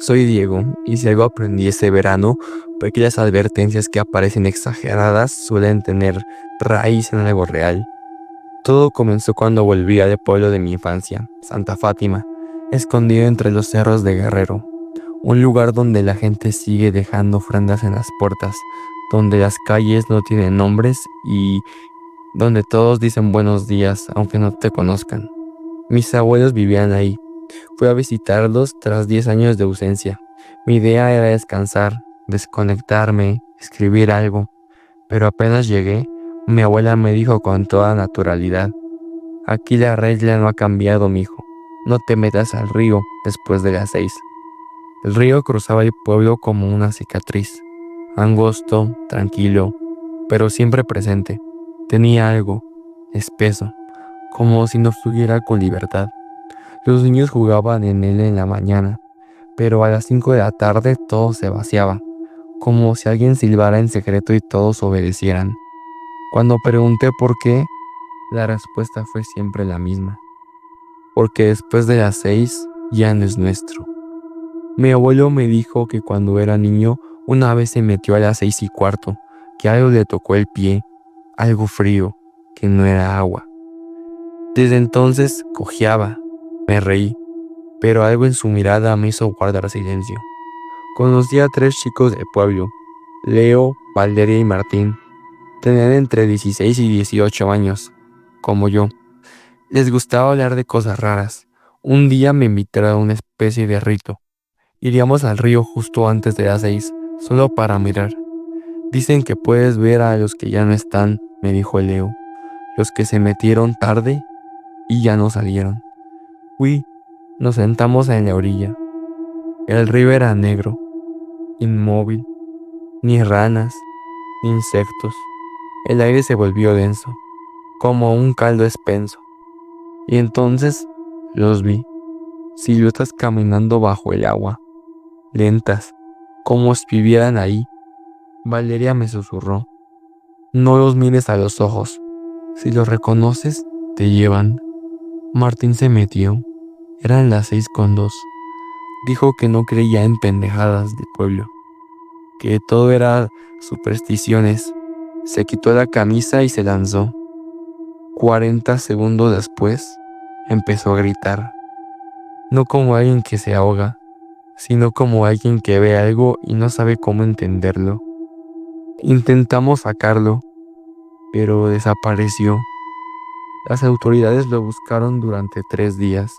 Soy Diego, y si algo aprendí ese verano fue que las advertencias que aparecen exageradas suelen tener raíz en algo real. Todo comenzó cuando volví al pueblo de mi infancia, Santa Fátima, escondido entre los cerros de Guerrero, un lugar donde la gente sigue dejando ofrendas en las puertas, donde las calles no tienen nombres y donde todos dicen buenos días aunque no te conozcan. Mis abuelos vivían ahí. Fui a visitarlos tras 10 años de ausencia. Mi idea era descansar, desconectarme, escribir algo, pero apenas llegué, mi abuela me dijo con toda naturalidad: aquí la regla no ha cambiado, mijo. No te metas al río después de las 6. El río cruzaba el pueblo como una cicatriz, angosto, tranquilo, pero siempre presente. Tenía algo, espeso, como si no fluyera con libertad. Los niños jugaban en él en la mañana, pero a las 5 de la tarde todo se vaciaba, como si alguien silbara en secreto y todos obedecieran. Cuando pregunté por qué, la respuesta fue siempre la misma: porque después de las 6 ya no es nuestro. Mi abuelo me dijo que cuando era niño una vez se metió a las 6:15, que algo le tocó el pie, algo frío, que no era agua. Desde entonces cojeaba. Me reí, pero algo en su mirada me hizo guardar silencio. Conocí a 3 chicos del pueblo: Leo, Valeria y Martín. Tenían entre 16 y 18 años, como yo. Les gustaba hablar de cosas raras. Un día me invitaron a una especie de rito. Iríamos al río justo antes de las 6, solo para mirar. Dicen que puedes ver a los que ya no están, me dijo Leo, los que se metieron tarde y ya no salieron. Fui, nos sentamos en la orilla. El río era negro, inmóvil, ni ranas, ni insectos. El aire se volvió denso, como un caldo espeso. Y entonces los vi, siluetas caminando bajo el agua, lentas, como si vivieran ahí. Valeria me susurró: no los mires a los ojos, si los reconoces, te llevan. Martín se metió, eran las 6:02. Dijo que no creía en pendejadas de pueblo, que todo era supersticiones. Se quitó la camisa y se lanzó. 40 segundos después, empezó a gritar, no como alguien que se ahoga, sino como alguien que ve algo y no sabe cómo entenderlo. Intentamos sacarlo, pero desapareció. Las autoridades lo buscaron durante 3 días.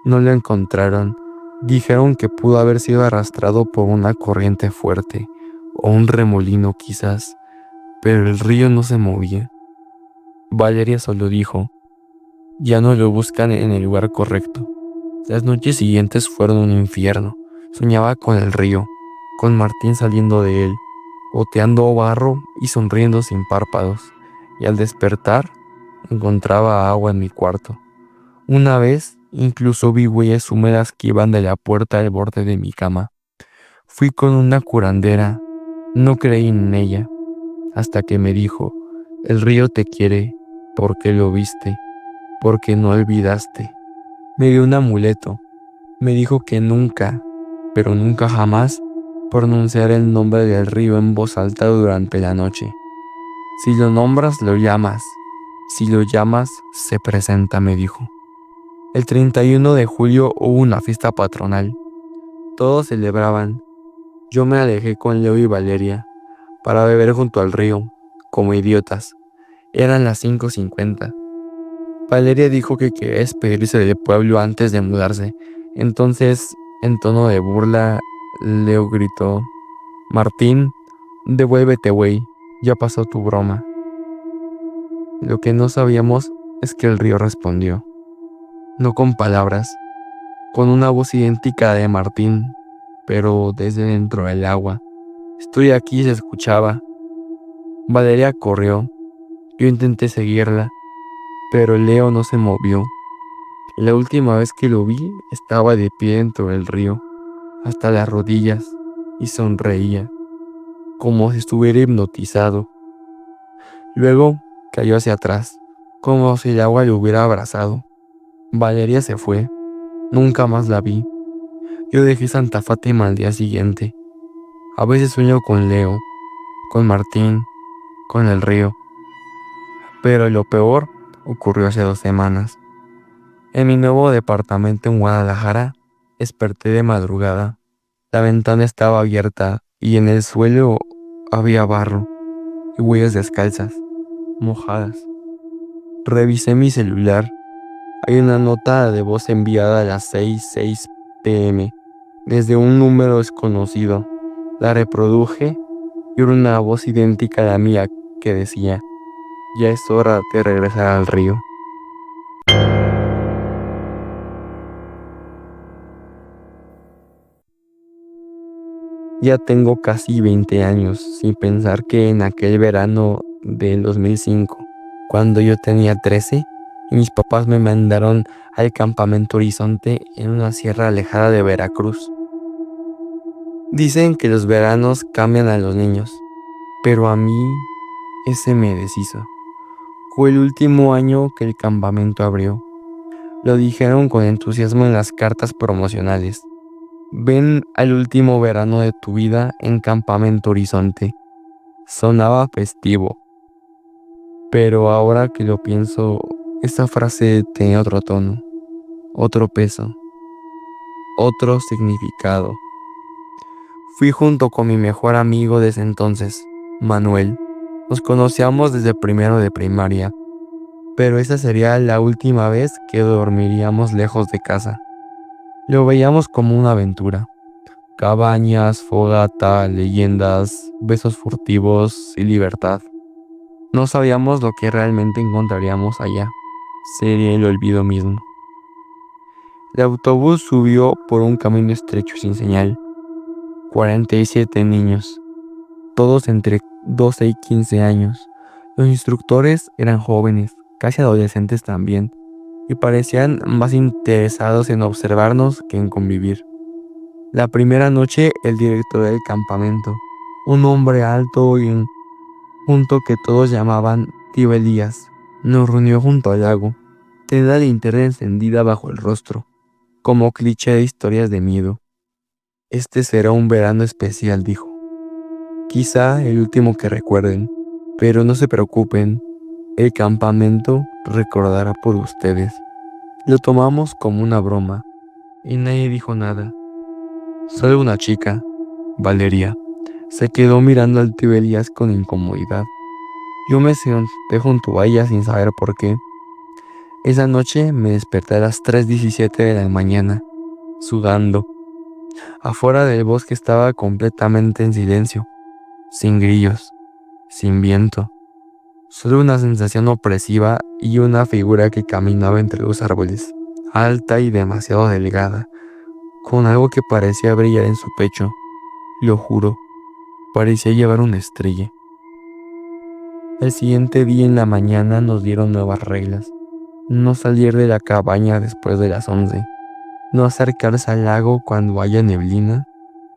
No lo encontraron. Dijeron que pudo haber sido arrastrado por una corriente fuerte, o un remolino quizás, pero el río no se movía. Valeria solo dijo: ya no lo buscan en el lugar correcto. Las noches siguientes fueron un infierno. Soñaba con el río, con Martín saliendo de él, goteando barro y sonriendo sin párpados, y al despertar encontraba agua en mi cuarto. Una vez incluso vi huellas húmedas que iban de la puerta al borde de mi cama. Fui con una curandera, no creí en ella, hasta que me dijo: el río te quiere, porque lo viste, porque no olvidaste. Me dio un amuleto, me dijo que nunca, pero nunca jamás, pronunciar el nombre del río en voz alta durante la noche. Si lo nombras, lo llamas. Si lo llamas, se presenta, me dijo. El 31 de julio hubo una fiesta patronal. Todos celebraban. Yo me alejé con Leo y Valeria para beber junto al río, como idiotas. Eran las 5:50. Valeria dijo que quería despedirse del pueblo antes de mudarse. Entonces, en tono de burla, Leo gritó: Martín, devuélvete, güey, ya pasó tu broma. Lo que no sabíamos es que el río respondió, no con palabras, con una voz idéntica a la de Martín, pero desde dentro del agua. Estoy aquí, se escuchaba. Valeria corrió. Yo intenté seguirla, pero Leo no se movió. La última vez que lo vi, estaba de pie dentro del río, hasta las rodillas, y sonreía, como si estuviera hipnotizado. Luego cayó hacia atrás, como si el agua lo hubiera abrazado. Valeria se fue. Nunca más la vi. Yo dejé Santa Fátima al día siguiente. A veces sueño con Leo, con Martín, con el río. Pero lo peor ocurrió hace 2 semanas. En mi nuevo departamento en Guadalajara, desperté de madrugada. La ventana estaba abierta y en el suelo había barro y huellas descalzas, mojadas. Revisé mi celular. Hay una nota de voz enviada a las 6:06 p.m. desde un número desconocido. La reproduje y era una voz idéntica a la mía que decía: ya es hora de regresar al río. Ya tengo casi 20 años sin pensar que en aquel verano del 2005, cuando yo tenía 13, y mis papás me mandaron al campamento Horizonte en una sierra alejada de Veracruz. Dicen que los veranos cambian a los niños, pero a mí ese me deshizo. Fue el último año que el campamento abrió. Lo dijeron con entusiasmo en las cartas promocionales. Ven al último verano de tu vida en Campamento Horizonte. Sonaba festivo, pero ahora que lo pienso, esa frase tenía otro tono, otro peso, otro significado. Fui junto con mi mejor amigo desde entonces, Manuel. Nos conocíamos desde primero de primaria, pero esa sería la última vez que dormiríamos lejos de casa. Lo veíamos como una aventura. Cabañas, fogata, leyendas, besos furtivos y libertad. No sabíamos lo que realmente encontraríamos allá. Sería el olvido mismo. El autobús subió por un camino estrecho sin señal. 47 niños, todos entre 12 y 15 años. Los instructores eran jóvenes, casi adolescentes también, y parecían más interesados en observarnos que en convivir. La primera noche, el director del campamento, un hombre alto y junto que todos llamaban Tío Elías, nos reunió junto al lago. Tenía la linterna encendida bajo el rostro, como cliché de historias de miedo. Este será un verano especial, dijo. Quizá el último que recuerden, pero no se preocupen, el campamento recordará por ustedes. Lo tomamos como una broma y nadie dijo nada. Solo una chica, Valeria, se quedó mirando al tío Elías con incomodidad. Yo me senté junto a ella sin saber por qué. Esa noche me desperté a las 3:17 de la mañana, sudando. Afuera del bosque estaba completamente en silencio, sin grillos, sin viento, solo una sensación opresiva y una figura que caminaba entre los árboles, alta y demasiado delgada, con algo que parecía brillar en su pecho. Lo juro, parecía llevar una estrella. El siguiente día en la mañana nos dieron nuevas reglas. No salir de la cabaña después de las 11, no acercarse al lago cuando haya neblina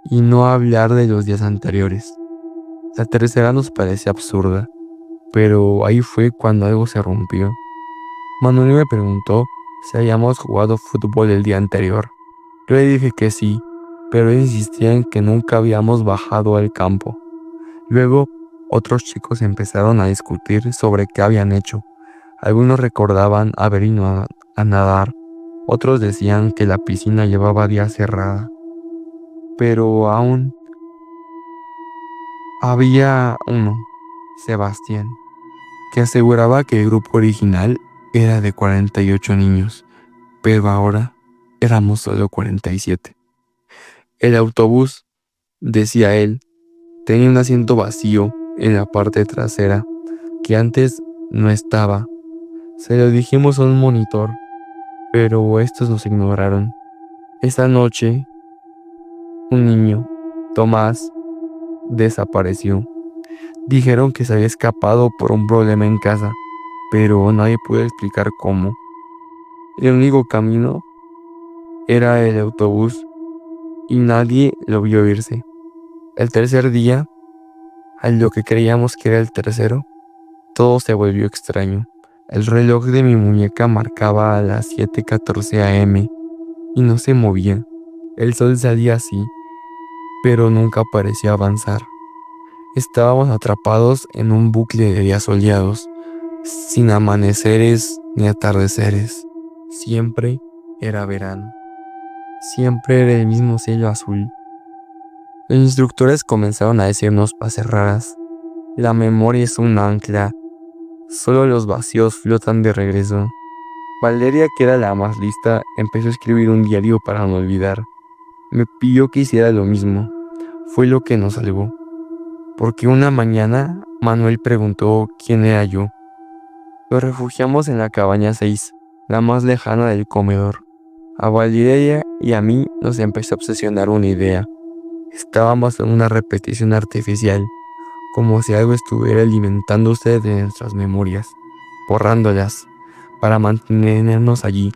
y no hablar de los días anteriores. La tercera nos parecía absurda, pero ahí fue cuando algo se rompió. Manuel me preguntó si habíamos jugado fútbol el día anterior. Yo le dije que sí, pero él insistía en que nunca habíamos bajado al campo. Luego, otros chicos empezaron a discutir sobre qué habían hecho. Algunos recordaban haber ido a nadar, otros decían que la piscina llevaba días cerrada. Pero aún había uno, Sebastián, que aseguraba que el grupo original era de 48 niños, pero ahora éramos solo 47. El autobús, decía él, tenía un asiento vacío en la parte trasera, que antes no estaba. Se lo dijimos a un monitor, pero estos nos ignoraron. Esa noche, un niño, Tomás, desapareció. Dijeron que se había escapado por un problema en casa, pero nadie pudo explicar cómo. El único camino era el autobús y nadie lo vio irse. El tercer día, a lo que creíamos que era el tercero, todo se volvió extraño. El reloj de mi muñeca marcaba a las 7:14 a.m. y no se movía. El sol salía así, pero nunca parecía avanzar. Estábamos atrapados en un bucle de días soleados, sin amaneceres ni atardeceres. Siempre era verano. Siempre era el mismo cielo azul. Los instructores comenzaron a decirnos frases raras. La memoria es un ancla. Solo los vacíos flotan de regreso. Valeria, que era la más lista, empezó a escribir un diario para no olvidar. Me pidió que hiciera lo mismo. Fue lo que nos salvó. Porque una mañana Manuel preguntó quién era yo. Nos refugiamos en la cabaña 6, la más lejana del comedor. A Valeria y a mí nos empezó a obsesionar una idea. Estábamos en una repetición artificial, como si algo estuviera alimentándose de nuestras memorias, borrándolas, para mantenernos allí.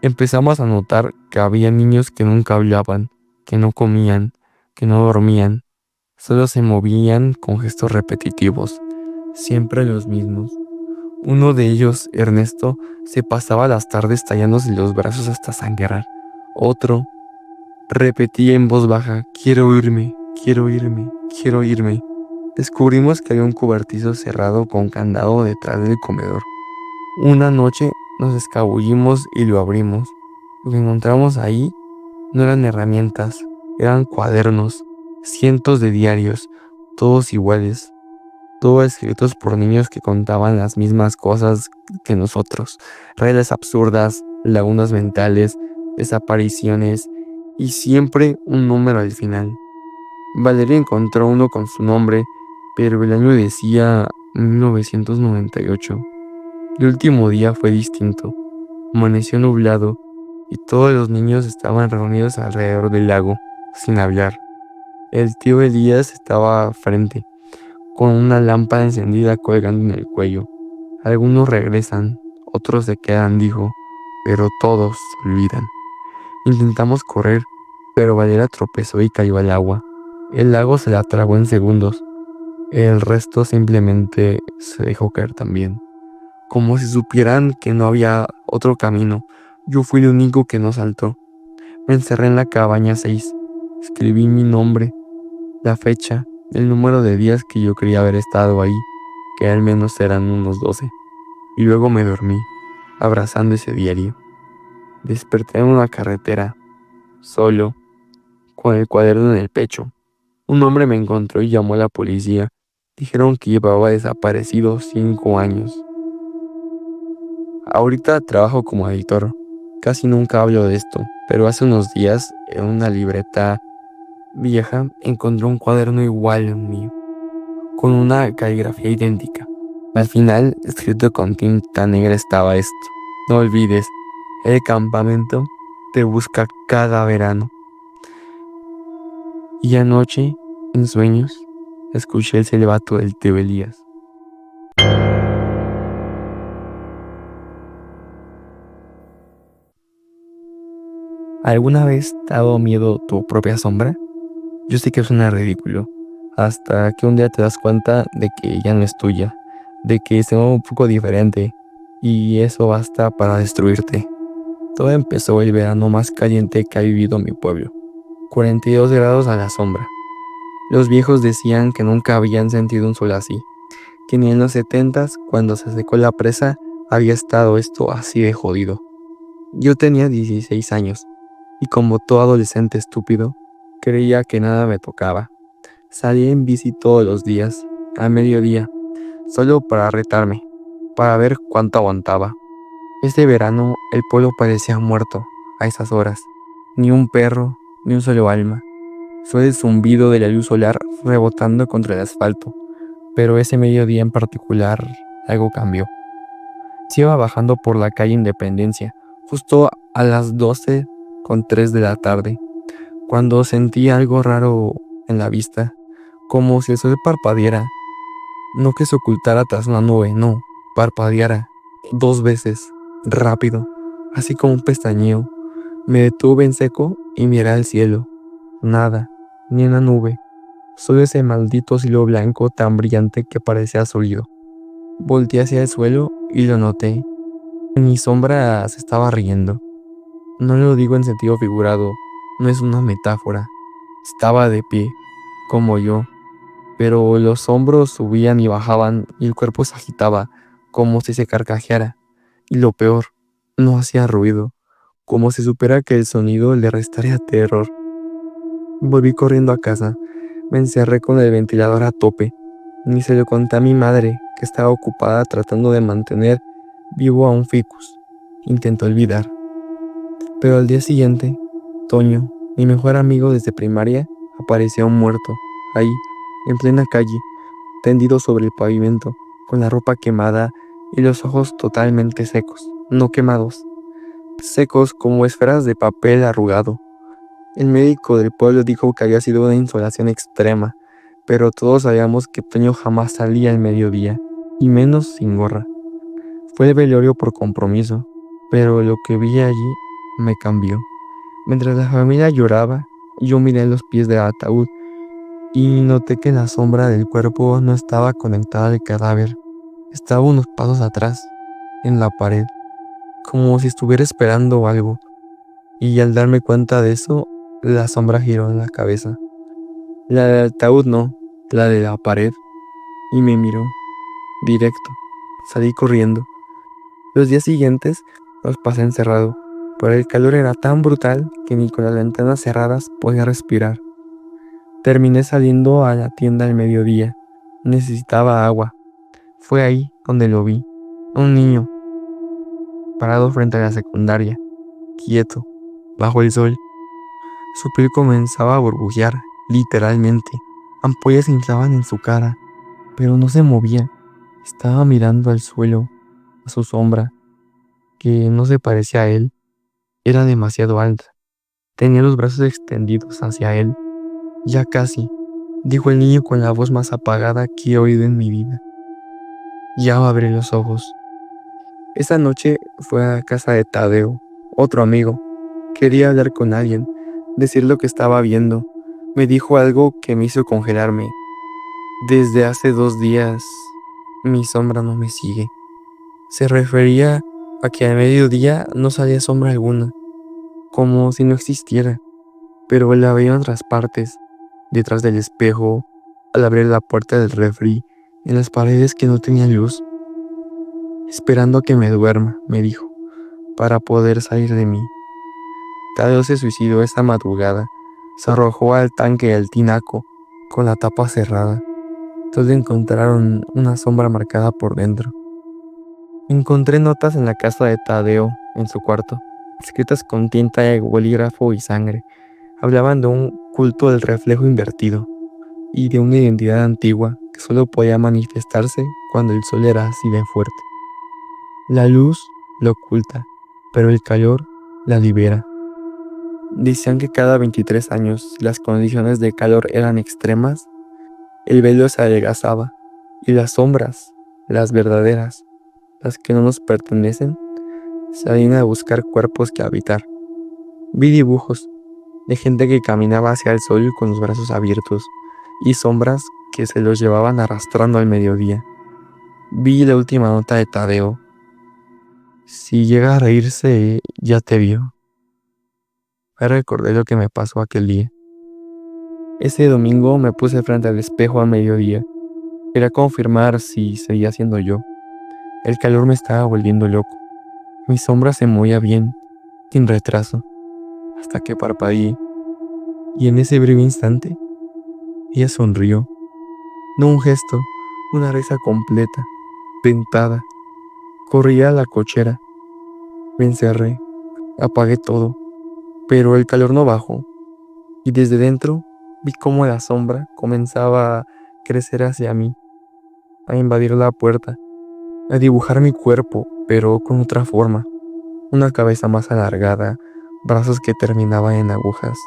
Empezamos a notar que había niños que nunca hablaban, que no comían, que no dormían, solo se movían con gestos repetitivos, siempre los mismos. Uno de ellos, Ernesto, se pasaba las tardes tallándose los brazos hasta sangrar. Otro repetía en voz baja: quiero irme, quiero irme, quiero irme. Descubrimos que había un cobertizo cerrado con candado detrás del comedor. Una noche nos escabullimos y lo abrimos. Lo que encontramos ahí no eran herramientas, eran cuadernos, cientos de diarios, todos iguales, todos escritos por niños que contaban las mismas cosas que nosotros: reglas absurdas, lagunas mentales, desapariciones y siempre un número al final. Valeria encontró uno con su nombre, pero el año decía 1998. El último día fue distinto. Amaneció nublado y todos los niños estaban reunidos alrededor del lago, sin hablar. El tío Elías estaba frente, con una lámpara encendida colgando en el cuello. Algunos regresan, otros se quedan, dijo, pero todos se olvidan. Intentamos correr, pero Valeria tropezó y cayó al agua. El lago se la tragó en segundos. El resto simplemente se dejó caer también. Como si supieran que no había otro camino, yo fui el único que no saltó. Me encerré en la cabaña 6. Escribí mi nombre, la fecha, el número de días que yo creía haber estado ahí, que al menos eran unos 12. Y luego me dormí, abrazando ese diario. Desperté en una carretera, solo, con el cuaderno en el pecho. Un hombre me encontró y llamó a la policía. Dijeron que llevaba desaparecido 5 años. Ahorita trabajo como editor. Casi nunca hablo de esto, pero hace unos días, en una libreta vieja, encontré un cuaderno igual al mío, con una caligrafía idéntica. Al final, escrito con tinta negra, estaba esto: no olvides, el campamento te busca cada verano. Y anoche, en sueños, escuché el silbato del tío Elías. ¿Alguna vez te ha dado miedo tu propia sombra? Yo sé que suena ridículo, hasta que un día te das cuenta de que ya no es tuya, de que se mueve un poco diferente, y eso basta para destruirte. Todo empezó el verano más caliente que ha vivido mi pueblo, 42 grados a la sombra. Los viejos decían que nunca habían sentido un sol así, que ni en los 70s, cuando se secó la presa, había estado esto así de jodido. Yo tenía 16 años, y como todo adolescente estúpido, creía que nada me tocaba. Salía en bici todos los días, a mediodía, solo para retarme, para ver cuánto aguantaba. Este verano el pueblo parecía muerto a esas horas. Ni un perro, ni un solo alma. Solo el zumbido de la luz solar rebotando contra el asfalto. Pero ese mediodía en particular, algo cambió. Se iba bajando por la calle Independencia, justo a las 12:03 de la tarde, cuando sentí algo raro en la vista, como si el sol parpadeara. No que se ocultara tras una nube, no, parpadeara 2 veces, rápido, así como un pestañeo. Me detuve en seco y miré al cielo. Nada, ni una nube, solo ese maldito cielo blanco tan brillante que parecía sólido. Volteé hacia el suelo y lo noté. Mi sombra se estaba riendo. No lo digo en sentido figurado, no es una metáfora. Estaba de pie, como yo, pero los hombros subían y bajaban y el cuerpo se agitaba, como si se carcajeara. Y lo peor, no hacía ruido, como si supiera que el sonido le restaría terror. Volví corriendo a casa, me encerré con el ventilador a tope. Ni se lo conté a mi madre, que estaba ocupada tratando de mantener vivo a un ficus. Intentó olvidar. Pero al día siguiente, Toño, mi mejor amigo desde primaria, apareció muerto, ahí, en plena calle, tendido sobre el pavimento, con la ropa quemada y los ojos totalmente secos, no quemados, secos como esferas de papel arrugado. El médico del pueblo dijo que había sido una insolación extrema, pero todos sabíamos que Toño jamás salía al mediodía, y menos sin gorra. Fue el velorio por compromiso, pero lo que vi allí me cambió. Mientras la familia lloraba, yo miré los pies del ataúd y noté que la sombra del cuerpo no estaba conectada al cadáver. Estaba unos pasos atrás, en la pared, como si estuviera esperando algo. Y al darme cuenta de eso, la sombra giró en la cabeza. La del ataúd no, la de la pared. Y me miró, directo. Salí corriendo. Los días siguientes los pasé encerrado, pero el calor era tan brutal que ni con las ventanas cerradas podía respirar. Terminé saliendo a la tienda al mediodía. Necesitaba agua. Fue ahí donde lo vi. Un niño, parado frente a la secundaria, quieto, bajo el sol. Su piel comenzaba a burbujear, literalmente. Ampollas se inflaban en su cara, pero no se movía. Estaba mirando al suelo, a su sombra, que no se parecía a él. Era demasiado alta. Tenía los brazos extendidos hacia él. Ya casi, dijo el niño con la voz más apagada que he oído en mi vida. Ya abrí los ojos. Esa noche fue a casa de Tadeo, otro amigo. Quería hablar con alguien, decir lo que estaba viendo. Me dijo algo que me hizo congelarme. Desde hace 2 días, mi sombra no me sigue. Se refería a que al mediodía no salía sombra alguna, como si no existiera, pero la veía en otras partes, detrás del espejo, al abrir la puerta del refri, en las paredes que no tenían luz. Esperando a que me duerma, me dijo, para poder salir de mí. Tadeo se suicidó esa madrugada. Se arrojó al tanque del tinaco, con la tapa cerrada. Todos encontraron una sombra marcada por dentro. Encontré notas en la casa de Tadeo, en su cuarto, escritas con tinta de bolígrafo y sangre. Hablaban de un culto del reflejo invertido y de una identidad antigua que solo podía manifestarse cuando el sol era así de fuerte. La luz lo oculta, pero el calor la libera. Decían que cada 23 años, si las condiciones de calor eran extremas, el velo se adelgazaba y las sombras, las verdaderas, las que no nos pertenecen, salían a buscar cuerpos que habitar. Vi dibujos de gente que caminaba hacia el sol con los brazos abiertos y sombras que se los llevaban arrastrando al mediodía. Vi la última nota de Tadeo. Si llega a reírse, ya te vio. Ahora recordé lo que me pasó aquel día. Ese domingo me puse frente al espejo a mediodía. Quería confirmar si seguía siendo yo. El calor me estaba volviendo loco. Mi sombra se movía bien, sin retraso, hasta que parpadeé. Y en ese breve instante, ella sonrió. No un gesto, una risa completa, pintada. Corrí a la cochera. Me encerré. Apagué todo. Pero el calor no bajó. Y desde dentro vi cómo la sombra comenzaba a crecer hacia mí, a invadir la puerta, a dibujar mi cuerpo, pero con otra forma. Una cabeza más alargada, brazos que terminaban en agujas.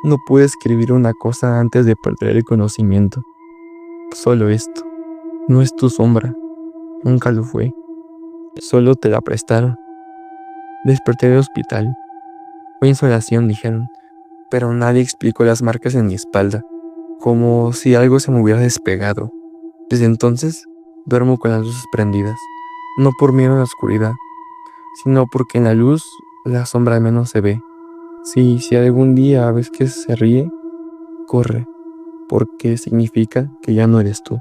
No pude escribir una cosa antes de perder el conocimiento. Solo esto. No es tu sombra. Nunca lo fue. Solo te la prestaron. Desperté del hospital. Fue insolación, dijeron, pero nadie explicó las marcas en mi espalda, como si algo se me hubiera despegado. Desde entonces, duermo con las luces prendidas, no por miedo a la oscuridad, sino porque en la luz la sombra al menos se ve, Sí, si algún día ves que se ríe, corre, porque significa que ya no eres tú.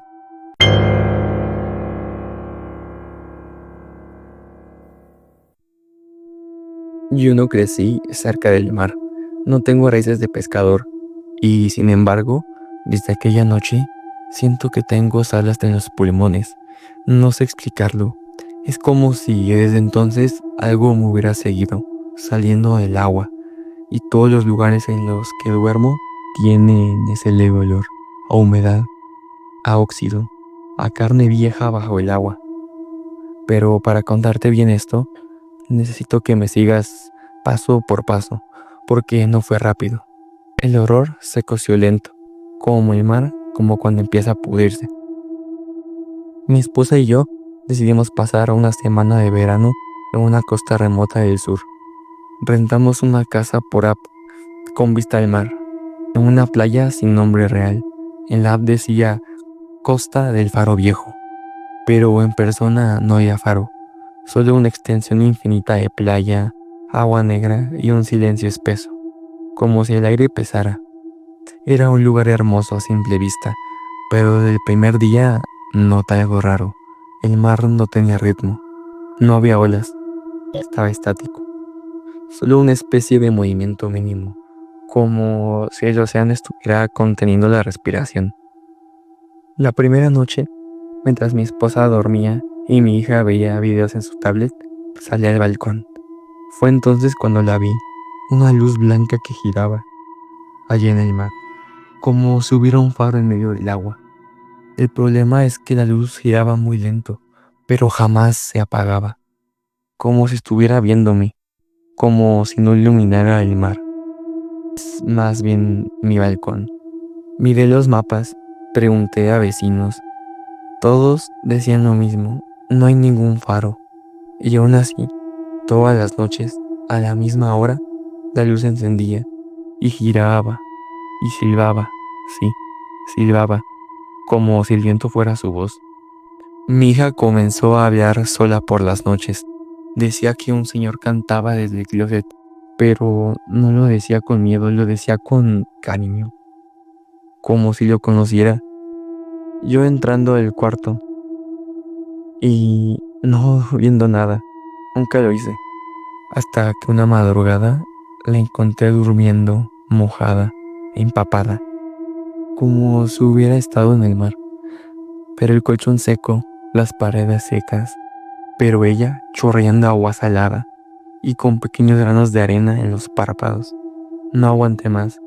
Yo no crecí cerca del mar, no tengo raíces de pescador y sin embargo, desde aquella noche siento que tengo salas en los pulmones. No sé explicarlo. Es como si desde entonces algo me hubiera seguido, saliendo del agua y todos los lugares en los que duermo tienen ese leve olor, a humedad, a óxido, a carne vieja bajo el agua. Pero para contarte bien esto, necesito que me sigas paso por paso, porque no fue rápido. El horror se coció lento, como el mar, como cuando empieza a pudrirse. Mi esposa y yo decidimos pasar una semana de verano en una costa remota del sur. Rentamos una casa por app con vista al mar, en una playa sin nombre real. En la app decía Costa del Faro Viejo, pero en persona no había faro, solo una extensión infinita de playa, agua negra y un silencio espeso, como si el aire pesara. Era un lugar hermoso a simple vista, pero desde el primer día noté algo raro. El mar no tenía ritmo, no había olas, estaba estático, solo una especie de movimiento mínimo, como si el océano estuviera conteniendo la respiración. La primera noche, mientras mi esposa dormía y mi hija veía videos en su tablet, salí al balcón. Fue entonces cuando la vi, una luz blanca que giraba allí en el mar, como si hubiera un faro en medio del agua. El problema es que la luz giraba muy lento, pero jamás se apagaba, como si estuviera viéndome, como si no iluminara el mar, más bien mi balcón. Miré los mapas, pregunté a vecinos, todos decían lo mismo, no hay ningún faro. Y aún así, todas las noches, a la misma hora, la luz se encendía y giraba y silbaba, sí, silbaba, como si el viento fuera su voz. Mi hija comenzó a hablar sola por las noches. Decía que un señor cantaba desde el closet, pero no lo decía con miedo, lo decía con cariño, como si lo conociera. Yo entrando al cuarto y no viendo nada, nunca lo hice, hasta que una madrugada la encontré durmiendo, mojada, empapada, como si hubiera estado en el mar, pero el colchón seco, las paredes secas, pero ella chorreando agua salada y con pequeños granos de arena en los párpados. No aguanté más.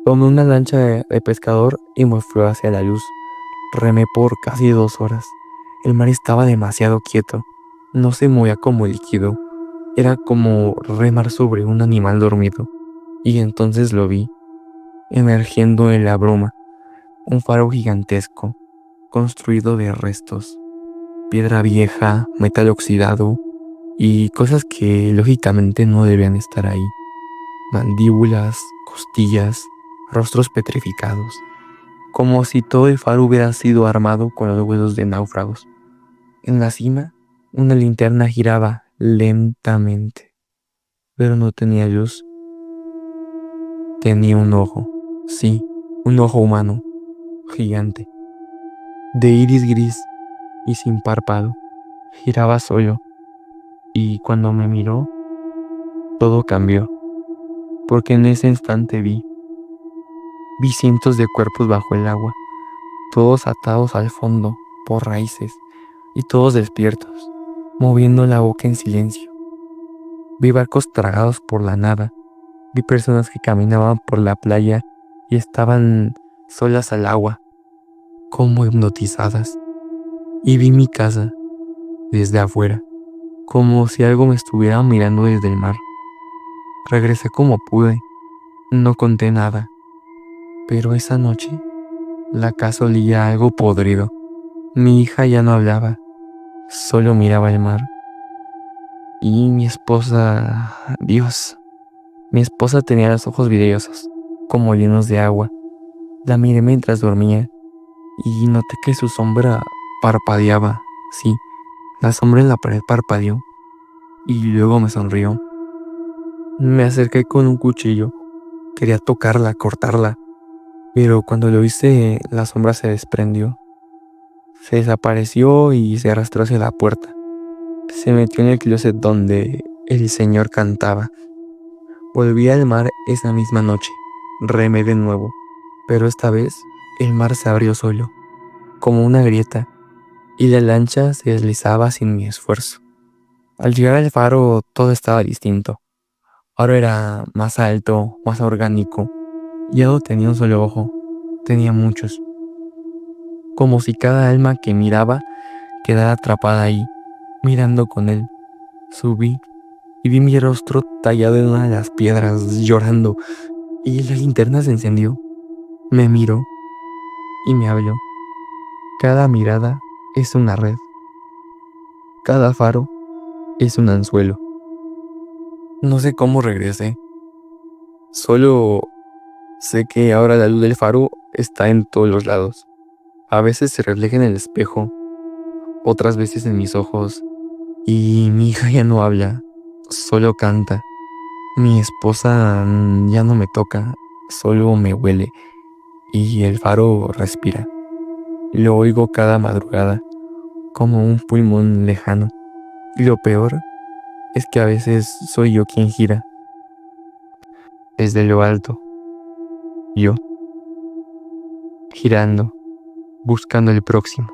Tomé una lancha de pescador y me fui hacia la luz. Remé por casi 2 horas. El mar estaba demasiado quieto. No se movía como líquido. Era como remar sobre un animal dormido. Y entonces lo vi, emergiendo en la bruma, un faro gigantesco, construido de restos, piedra vieja, metal oxidado y cosas que lógicamente no debían estar ahí. Mandíbulas, costillas, rostros petrificados, como si todo el faro hubiera sido armado con los huesos de náufragos. En la cima, una linterna giraba lentamente, pero no tenía luz. Tenía un ojo, sí, un ojo humano, gigante, de iris gris y sin párpado. Giraba solo, y cuando me miró, todo cambió, porque en ese instante vi cientos de cuerpos bajo el agua, todos atados al fondo por raíces y todos despiertos, moviendo la boca en silencio. Vi barcos tragados por la nada, vi personas que caminaban por la playa y estaban solas al agua, como hipnotizadas, y vi mi casa desde afuera, como si algo me estuviera mirando desde el mar. Regresé como pude, no conté nada, pero esa noche la casa olía a algo podrido. Mi hija ya no hablaba, solo miraba el mar. Y mi esposa, Dios, mi esposa tenía los ojos vidriosos, como llenos de agua. La miré mientras dormía y noté que su sombra parpadeaba. Sí, la sombra en la pared parpadeó y luego me sonrió. Me acerqué con un cuchillo. Quería tocarla, cortarla, pero cuando lo hice, la sombra se desprendió. Se desapareció y se arrastró hacia la puerta. Se metió en el closet donde el señor cantaba. Volví al mar esa misma noche. Remé de nuevo, pero esta vez el mar se abrió solo, como una grieta, y la lancha se deslizaba sin mi esfuerzo. Al llegar al faro todo estaba distinto. Ahora era más alto, más orgánico. Ya no tenía un solo ojo, tenía muchos. Como si cada alma que miraba quedara atrapada ahí, mirando con él. Subí y vi mi rostro tallado en una de las piedras, llorando, y la linterna se encendió. Me miró y me habló. Cada mirada es una red, cada faro es un anzuelo. No sé cómo regresé, solo sé que ahora la luz del faro está en todos los lados. A veces se refleja en el espejo, otras veces en mis ojos, y mi hija ya no habla, solo canta. Mi esposa ya no me toca, solo me huele, y el faro respira. Lo oigo cada madrugada, como un pulmón lejano. Y lo peor es que a veces soy yo quien gira, desde lo alto, yo, girando, buscando el próximo.